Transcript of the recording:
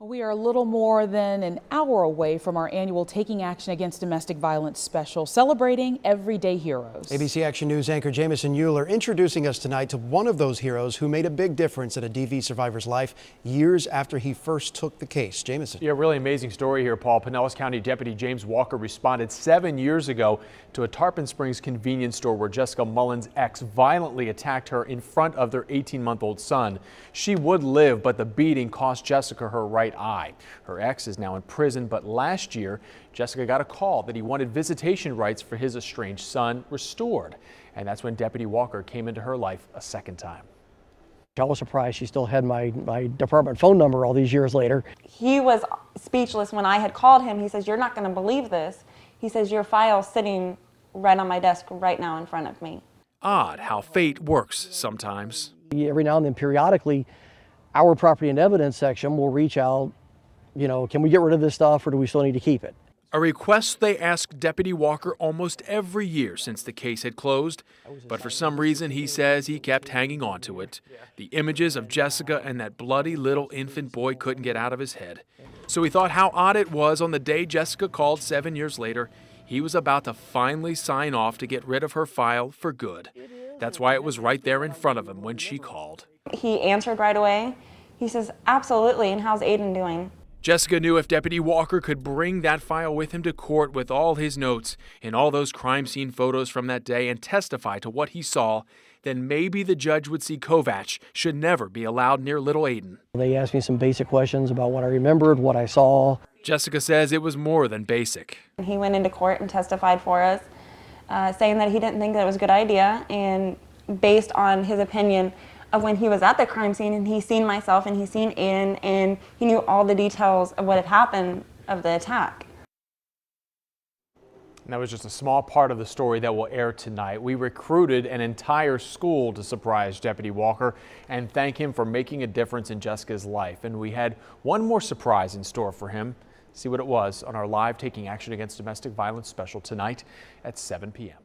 We are a little more than an hour away from our annual Taking Action Against Domestic Violence special, celebrating everyday heroes. ABC Action News anchor Jameson Euler introducing us tonight to one of those heroes who made a big difference in a DV survivor's life years after he first took the case. Jameson. Yeah, really amazing story here, Paul. Pinellas County Deputy James Walker responded 7 years ago to a Tarpon Springs convenience store where Jessica Mullen's ex violently attacked her in front of their 18-month-old son. She would live, but the beating cost Jessica her right eye. Her ex is now in prison, but last year, Jessica got a call that he wanted visitation rights for his estranged son restored. And that's when Deputy Walker came into her life a second time. I was surprised she still had my department phone number all these years later. He was speechless when I had called him. He says, "You're not going to believe this." He says, "Your file's sitting right on my desk right now in front of me." Odd how fate works sometimes. Every now and then, periodically, our property and evidence section will reach out, can we get rid of this stuff or do we still need to keep it? A request they asked Deputy Walker almost every year since the case had closed, but for some reason he says he kept hanging on to it. The images of Jessica and that bloody little infant boy couldn't get out of his head. So he thought how odd it was on the day Jessica called 7 years later, he was about to finally sign off to get rid of her file for good. That's why it was right there in front of him when she called. He answered right away. He says, "Absolutely, and how's Aiden doing?" Jessica knew if Deputy Walker could bring that file with him to court with all his notes and all those crime scene photos from that day and testify to what he saw, then maybe the judge would see Kovach should never be allowed near little Aiden. They asked me some basic questions about what I remembered, what I saw. Jessica says it was more than basic. He went into court and testified for us, saying that he didn't think that was a good idea, and based on his opinion of when he was at the crime scene and he seen myself and he seen Aiden and he knew all the details of what had happened of the attack. And that was just a small part of the story that will air tonight. We recruited an entire school to surprise Deputy Walker and thank him for making a difference in Jessica's life. And we had one more surprise in store for him. See what it was on our live Taking Action Against Domestic Violence special tonight at 7 p.m.